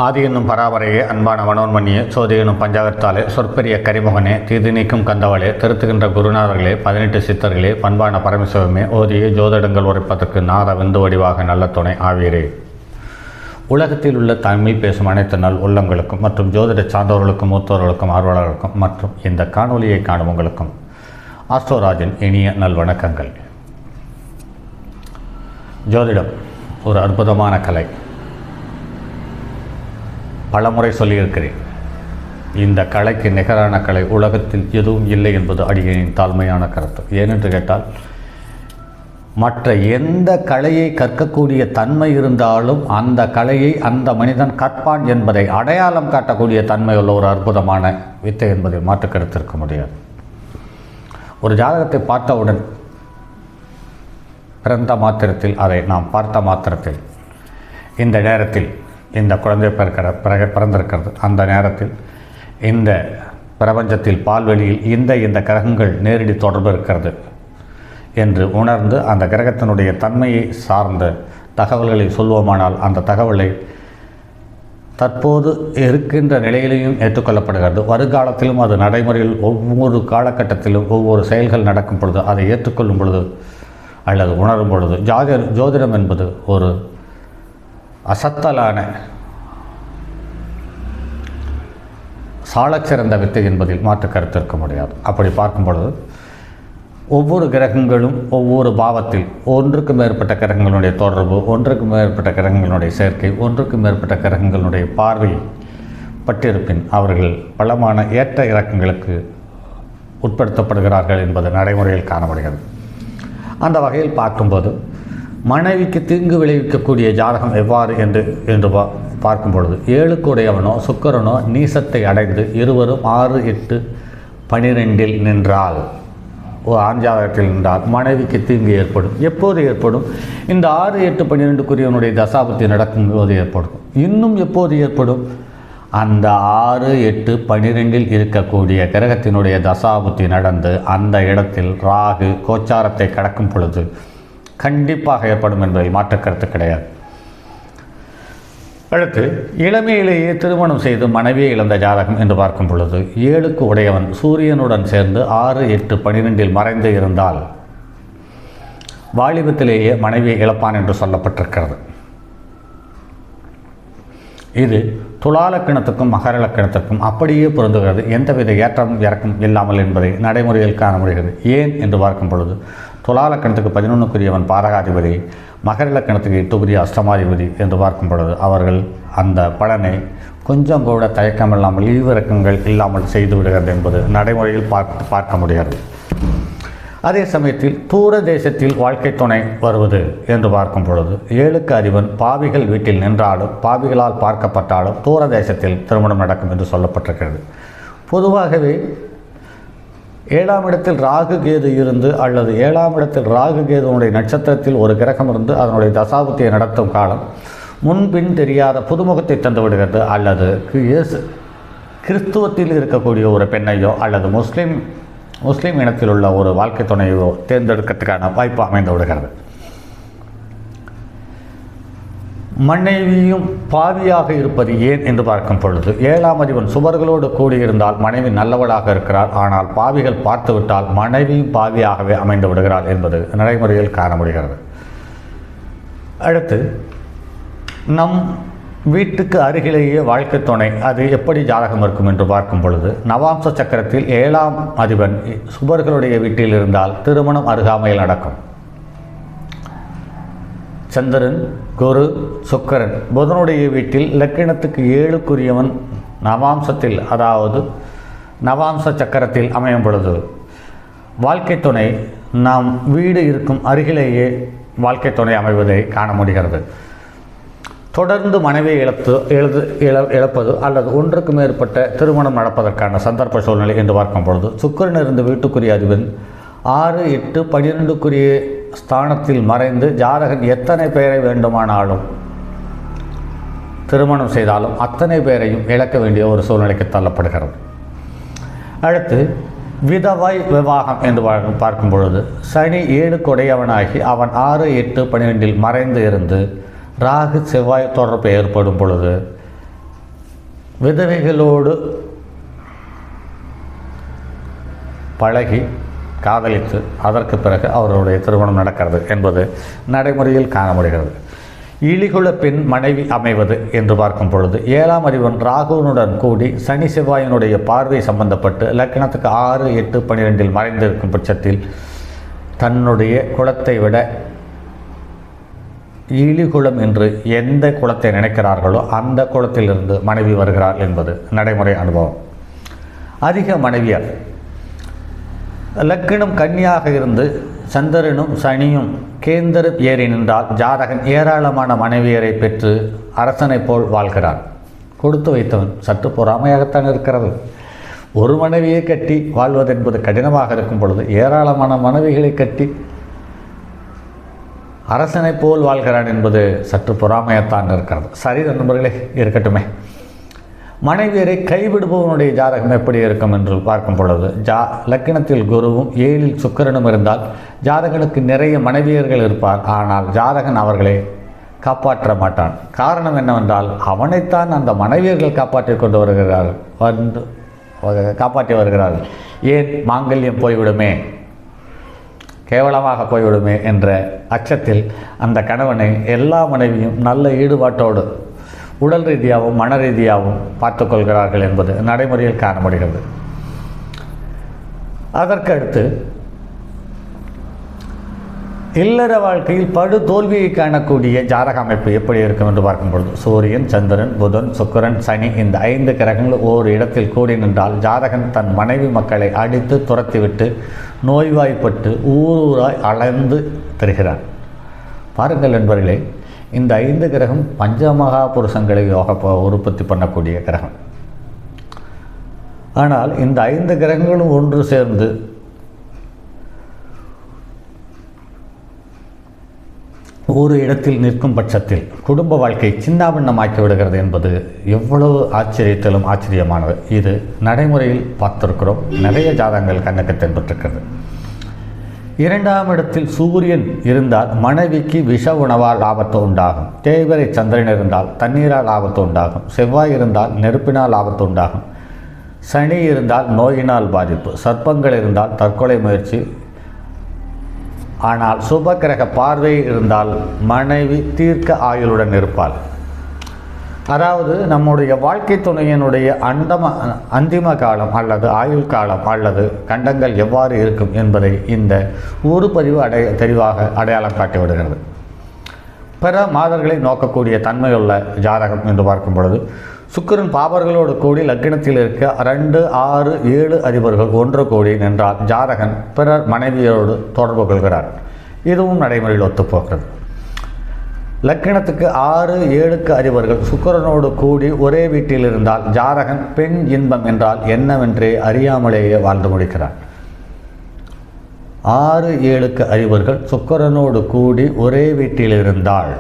ஆதி என்னும் பராபரையே அன்பான மனோன்மணியே சோதி என்னும் பஞ்சாகத்தாலே சொற்பெரிய கரிமுகனே தீது நீக்கும் கந்தவளே திருத்துகின்ற குருநாதர்களே 18 சித்தர்களே பண்பான பரமசிவமே ஓதிய ஜோதிடங்கள் உரைப்பதற்கு நாத விந்து வடிவாக நல்ல துணை ஆவீரே. உலகத்தில் உள்ள தமிழ் பேசும் அனைத்து நல் உள்ளங்களுக்கும் மற்றும் ஜோதிட சார்ந்தவர்களுக்கும் மூத்தவர்களுக்கும் ஆர்வலர்களுக்கும் மற்றும் இந்த காணொலியை காணும் உங்களுக்கும் ஆஸ்ட்ரோராஜின் இனிய நல் வணக்கங்கள். ஜோதிடம் ஒரு அற்புதமான கலை. பலமுறை சொல்லியிருக்கிறேன், இந்த கலைக்கு நிகரான கலை உலகத்தில் எதுவும் இல்லை என்பது அடியேனின் தாழ்மையான கருத்து. ஏனென்று கேட்டால், மற்ற எந்த கலையை கற்கக்கூடிய தன்மை இருந்தாலும் அந்த கலையை அந்த மனிதன் கற்பான் என்பதை அடையாளம் காட்டக்கூடிய தன்மை உள்ள ஒரு அற்புதமான வித்தை என்பதை மாற்று கருத்து இருக்க முடியாது. ஒரு ஜாதகத்தை பார்த்தவுடன் பிறந்த மாத்திரத்தில், அதை நாம் பார்த்த மாத்திரத்தில், இந்த நேரத்தில் இந்த குழந்தை பிறந்திருக்கிறது, அந்த நேரத்தில் இந்த பிரபஞ்சத்தில் பால்வெளியில் இந்த கிரகங்கள் நேரடி தொடர்பு இருக்கிறது என்று உணர்ந்து அந்த கிரகத்தினுடைய தன்மையை சார்ந்த தகவல்களை சொல்வோமானால் அந்த தகவலை தற்போது இருக்கின்ற நிலையிலையும் ஏற்றுக்கொள்ளப்படுகிறது. வருங்காலத்திலும் அது நடைமுறையில் ஒவ்வொரு காலகட்டத்திலும் ஒவ்வொரு செயல்கள் நடக்கும் பொழுது அதை ஏற்றுக்கொள்ளும் பொழுது அல்லது உணரும் பொழுது ஜோதிடம் என்பது ஒரு அசத்தலான சாலச்சிறந்த வித்தை என்பதில் மாற்று கருத்து இருக்க முடியாது. அப்படி பார்க்கும் பொழுது ஒவ்வொரு கிரகங்களும் ஒவ்வொரு பாவத்தில் ஒன்றுக்கு மேற்பட்ட கிரகங்களுடைய தொடர்பு, ஒன்றுக்கு மேற்பட்ட கிரகங்களுடைய சேர்க்கை, ஒன்றுக்கு மேற்பட்ட கிரகங்களுடைய பார்வை பட்டிருப்பின் அவர்கள் பலமான ஏற்ற இறக்கங்களுக்கு உட்படுத்தப்படுகிறார்கள் என்பது நடைமுறையில் காணப்படுகிறது. அந்த வகையில் பார்க்கும்போது மனைவிக்கு தீங்கு விளைவிக்கக்கூடிய ஜாதகம் எவ்வாறு என்று பார்க்கும் பொழுது 7க்கு உடையவனோ சுக்கிரனோ நீசத்தை அடைந்து இருவரும் 6, 8, 12 நின்றால், ஒரு ஆண் ஜாதகத்தில் நின்றால் மனைவிக்கு தீங்கு ஏற்படும். எப்போது ஏற்படும்? இந்த 6, 8, 12 தசாபுத்தி நடக்கும்போது ஏற்படும். இன்னும் எப்போது ஏற்படும்? அந்த 6, 8, 12 இருக்கக்கூடிய கிரகத்தினுடைய தசாபுத்தி நடந்து அந்த இடத்தில் ராகு கோச்சாரத்தை கடக்கும் பொழுது கண்டிப்பாக ஏற்படும் என்பதில் மாற்று கருத்து கிடையாது. அடுத்து, இளமையிலேயே திருமணம் செய்து மனைவியை இழந்த ஜாதகம் என்று பார்க்கும் பொழுது 7க்கு உடையவன் சூரியனுடன் சேர்ந்து 6, 8, 12 மறைந்து இருந்தால் வாலிபத்திலேயே மனைவியை இழப்பான் என்று சொல்லப்பட்டிருக்கிறது. இது துலா லக்கணத்துக்கும் மகர லக்கணத்திற்கும் அப்படியே பொருந்துகிறது. எந்தவித ஏற்றம் இறக்கம் இல்லாமல் என்பதை நடைமுறையில் காண முடிகிறது. ஏன் என்று பார்க்கும் பொழுது துலா லக்கணத்துக்கு 11க்குரியவன் பாரகாதிபதி, மகர லக்கணத்துக்கு 8க்குரிய அஷ்டமாதிபதி என்று பார்க்கும் பொழுது அவர்கள் அந்த பலனை கொஞ்சம் கூட தயக்கமில்லாமல் ஈவிரக்கங்கள் இல்லாமல் செய்து விடுகிறது என்பது நடைமுறையில் பார்க்க முடியாது. அதே சமயத்தில் தூர தேசத்தில் வாழ்க்கை துணை வருவது என்று பார்க்கும் பொழுது 7க்கு அதிபன் பாவிகள் வீட்டில் நின்றாலும் பாவிகளால் பார்க்கப்பட்டாலும் தூர தேசத்தில் திருமணம் நடக்கும் என்று சொல்லப்பட்டிருக்கிறது. பொதுவாகவே 7ஆம் இடத்தில் ராகு கேது இருந்து அல்லது 7ஆம் இடத்தில் ராகு கேதுனுடைய நட்சத்திரத்தில் ஒரு கிரகம் இருந்து அதனுடைய தசாபுத்தியை நடத்தும் காலம் முன்பின் தெரியாத புதுமுகத்தை தந்து விடுகிறது. அல்லது கிறிஸ்துவத்தில் இருக்கக்கூடிய ஒரு பெண்ணையோ அல்லது முஸ்லீம் இனத்தில் உள்ள ஒரு வாழ்க்கை துணையோ தேர்ந்தெடுக்கிறதுக்கான வாய்ப்பு அமைந்து விடுகிறது. மனைவியும் பாவியாக இருப்பது ஏன் என்று பார்க்கும் பொழுது 7ஆம் அதிபன் சுவர்களோடு கூடியிருந்தால் மனைவி நல்லவளாக இருக்கிறார். ஆனால் பாவிகள் பார்த்துவிட்டால் மனைவியும் பாவியாகவே அமைந்து விடுகிறார் என்பது நடைமுறையில் காண முடிகிறது. அடுத்து, நம் வீட்டுக்கு அருகிலேயே வாழ்க்கை துணை அது எப்படி ஜாதகம் இருக்கும் என்று பார்க்கும் பொழுது நவாம்ச சக்கரத்தில் 7ஆம் அதிபன் சுபர்களுடைய வீட்டில் இருந்தால் திருமணம் அருகாமையில் நடக்கும். சந்திரன், குரு, சுக்கிரன் புதனுடைய வீட்டில் லக்கினத்துக்கு 7க்குரியவன் நவாம்சத்தில், அதாவது நவாம்ச சக்கரத்தில் அமையும் பொழுது வாழ்க்கை துணை நாம் வீடு இருக்கும் அருகிலேயே வாழ்க்கை துணை அமைவதை காண முடிகிறது. தொடர்ந்து மனைவியை இழப்பது அல்லது ஒன்றுக்கு மேற்பட்ட திருமணம் நடப்பதற்கான சந்தர்ப்ப சூழ்நிலை என்று பார்க்கும் பொழுது சுக்கிரன் இருந்து வீட்டுக்குரிய அதிபன் 6, 8, 12க்குரிய ஸ்தானத்தில் மறைந்து ஜாதகன் எத்தனை பேரை வேண்டுமானாலும் திருமணம் செய்தாலும் அத்தனை பேரையும் இழக்க வேண்டிய ஒரு சூழ்நிலைக்கு தள்ளப்படுகிறது. அடுத்து, விதவாய் விவாகம் என்று பார்க்கும் பொழுது சனி 7க்கு உடையவனாகி அவன் 6, 8, 12 மறைந்து இருந்து ராகு செவ்வாய் தொடர்பு ஏற்படும் பொழுது விதவைகளோடு பழகி காதலித்து அதற்கு பிறகு அவர்களுடைய திருமணம் நடக்கிறது என்பது நடைமுறையில் காண முடிகிறது. இழிகுல பெண் மனைவி அமைவது என்று பார்க்கும் பொழுது 7ஆம் அதிபன் ராகுனுடன் கூடி சனி செவ்வாயினுடைய பார்வை சம்பந்தப்பட்டு லக்னத்துக்கு 6, 8, 12 மறைந்திருக்கும் பட்சத்தில் தன்னுடைய குலத்தை விட இழிகுலம் என்று எந்த குலத்தை நினைக்கிறார்களோ அந்த குலத்திலிருந்து மனைவி வருகிறார் என்பது நடைமுறை அனுபவம். அதிக மனைவியர் லக்னம் கன்னியாக இருந்து சந்திரனும் சனியும் கேந்திரம் ஏறி நின்றால் ஜாதகன் ஏராளமான மனைவியரை பெற்று அரசனை போல் வாழ்கிறான். கொடுத்து வைத்தவன் சற்று பொறாமையாகத்தான் இருக்கிறது. ஒரு மனைவியை கட்டி வாழ்வது என்பது கடினமாக இருக்கும் பொழுது ஏராளமான மனைவிகளை கட்டி அரசனை போல் வாழ்கிறான் என்பது சற்று பொறாமையத்தான் இருக்கிறது. சரி நண்பர்களே, இருக்கட்டுமே. மனைவியரை கைவிடுபவனுடைய ஜாதகம் எப்படி இருக்கும் என்று பார்க்கும் பொழுது லக்னத்தில் குருவும் 7இல் சுக்கிரனும் இருந்தால் ஜாதகனுக்கு நிறைய மனைவியர்கள் இருப்பார். ஆனால் ஜாதகன் அவர்களை காப்பாற்ற மாட்டான். காரணம் என்னவென்றால் அவனைத்தான் அந்த மனைவியர்கள் காப்பாற்றி கொண்டு காப்பாற்றி வருகிறார்கள். ஏன் மாங்கல்யம் போய்விடுமே, கேவலமாக போய்விடுமே என்ற அச்சத்தில் அந்த கணவனை எல்லா மனைவியும் நல்ல ஈடுபாட்டோடு உடல் ரீதியாகவும் மன ரீதியாகவும் பார்த்துக்கொள்கிறார்கள் என்பது நடைமுறையில் காண முடிகிறது. அதற்கடுத்து இல்லற வாழ்க்கையில் படு தோல்வியை காணக்கூடிய ஜாதக அமைப்பு எப்படி இருக்கும் என்று பார்க்கும்பொழுது சூரியன், சந்திரன், புதன், சுக்கிரன், சனி இந்த 5 கிரகங்கள் ஓர் இடத்தில் கூடி நின்றால் ஜாதகன் தன் மனைவி மக்களை அடித்து துரத்திவிட்டு நோய்வாய்ப்பட்டு ஊராய் அலைந்து திரிகிறார். பாருங்கள் நண்பர்களே, இந்த 5 கிரகம் பஞ்சமகா புருஷங்களை உற்பத்தி பண்ணக்கூடிய கிரகம். ஆனால் இந்த 5 கிரகங்களும் ஒன்று சேர்ந்து ஒரு இடத்தில் நிற்கும் பட்சத்தில் குடும்ப வாழ்க்கை சின்னாபின்னமாக்கி விடுகிறது என்பது எவ்வளவு ஆச்சரியத்திலும் ஆச்சரியமானது. இது நடைமுறையில் பார்த்திருக்கிறோம். நிறைய ஜாதகங்கள் கண்ணுக்கு தென்பட்டிருக்கிறது. 2ஆம் இடத்தில் சூரியன் இருந்தால் மனைவிக்கு விஷ உணவால் ஆபத்து உண்டாகும். தேய்வரை சந்திரன் இருந்தால் தண்ணீரால் ஆபத்து உண்டாகும். செவ்வாய் இருந்தால் நெருப்பினால் ஆபத்து உண்டாகும். சனி இருந்தால் நோயினால் பாதிப்பு. சர்ப்பங்கள் இருந்தால் தற்கொலை முயற்சி. ஆனால் சுபக்கிரக பார்வை இருந்தால் மனைவி தீர்க்க ஆயுளுடன் இருப்பாள். அதாவது நம்முடைய வாழ்க்கை துணையினுடைய அந்திம காலம் அல்லது ஆயுள் காலம் அல்லது கண்டங்கள் எவ்வாறு இருக்கும் என்பதை இந்த ஒரு பதிவு தெளிவாக அடையாளம் காட்டிவிடுகிறது. பிற மாதர்களை நோக்கக்கூடிய தன்மையுள்ள ஜாதகம் என்று பார்க்கும் பொழுது சுக்கிரன் பாபர்களோடு கூடி லக்னத்தில் இருக்க 2, 6, 7 அதிபர்கள் ஒன்று கூடி நின்றால் ஜாதகன் பிறர் மனைவியோடு தொடர்பு கொள்கிறார். இதுவும் நடைமுறையில் ஒத்துப்போகிறது. லக்னத்துக்கு 6, 7க்கு அதிபர்கள் சுக்கிரனோடு கூடி ஒரே வீட்டில் இருந்தால் ஜாதகன் பெண் இன்பம் என்றால் என்னவென்றே அறியாமலேயே வாழ்ந்து முடிக்கிறார். 6, 7க்கு அதிபர்கள் சுக்கிரனோடு கூடி ஒரே வீட்டில் இருந்தால்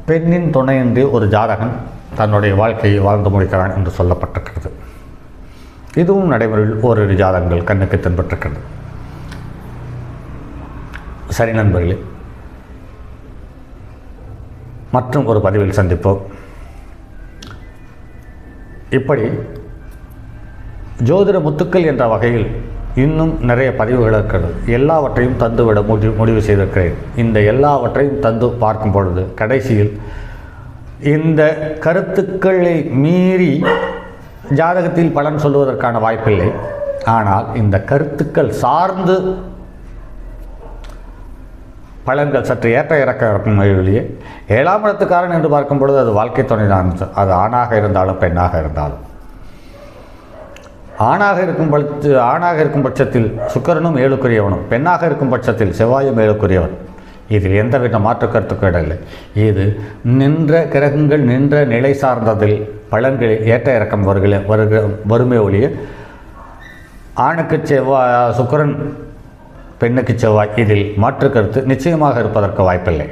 பெண்ணின் துணையின்றி ஒரு ஜாதகன் தன்னுடைய வாழ்க்கையை வாழ்ந்து முடிக்கிறான் என்று சொல்லப்பட்டிருக்கிறது. இதுவும் நடைமுறையில் ஓரிரு ஜாதகங்கள் கண்ணுக்கு தென்பட்டிருக்கிறது. சரி நண்பர்களே, மற்றும் ஒரு பதிவில் சந்திப்போம். இப்படி ஜோதிட முத்துக்கள் என்ற வகையில் இன்னும் நிறைய பதிவுகள் இருக்கிறது. எல்லாவற்றையும் தந்துவிட முடிவு செய்திருக்கிறேன். இந்த எல்லாவற்றையும் தந்து பார்க்கும் பொழுது கடைசியில் இந்த கருத்துக்களை மீறி ஜாதகத்தில் பலன் சொல்வதற்கான வாய்ப்பில்லை. ஆனால் இந்த கருத்துக்கள் சார்ந்து பலன்கள் சற்று ஏற்ற இறக்க இருக்கும் வழியிலேயே 7ஆம் இடத்துக்காரன் என்று பார்க்கும் பொழுது அது வாழ்க்கை துணை தான். அது ஆணாக இருந்தாலும் பெண்ணாக இருந்தாலும். ஆணாக இருக்கும் பட்சத்தில் சுக்கிரனும் 7க்குரியவனும், பெண்ணாக இருக்கும் பட்சத்தில் செவ்வாயும் 7க்குரியவன். இதில் எந்தவித மாற்று கருத்துக்கும் இடமில்லை. இது நின்ற கிரகங்கள் நின்ற நிலை சார்ந்ததில் பலன்களில் ஏற்ற இறக்கம் வறுமை ஒழிய ஆணுக்கு செவ்வாய் சுக்கிரன் பெண்ணுக்கு செவ்வாய் இதில் மாற்று கருத்து நிச்சயமாக இருப்பதற்கு வாய்ப்பில்லை.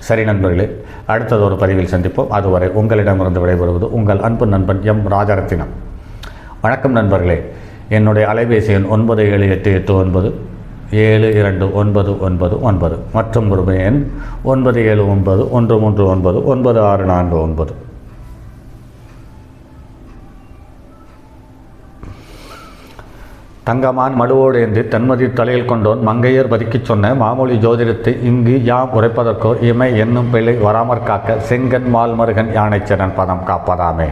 சரி நண்பர்களே, அடுத்தது ஒரு பதிவில் சந்திப்போம். அதுவரை உங்களிடமிருந்து விடைபெறுவது உங்கள் அன்பு நண்பன் எம் ராஜரத்தினம். வணக்கம் நண்பர்களே. என்னுடைய அலைபேசி எண் 978889 729999 மற்றும் ஒரு எண் 9791399649. தங்கமான் மடுவோடு ஏந்தி தன்மதி தலையில் கொண்டோன் மங்கையர் பதுக்கிச் சொன்ன மாமொழி ஜோதிடத்தை இங்கு யாம் உரைப்பதற்கோ இமை என்னும் பிள்ளை வராமற் காக்க செங்கன் மால் மருகன் யானைச்சரன் பதம் காப்பதாமே.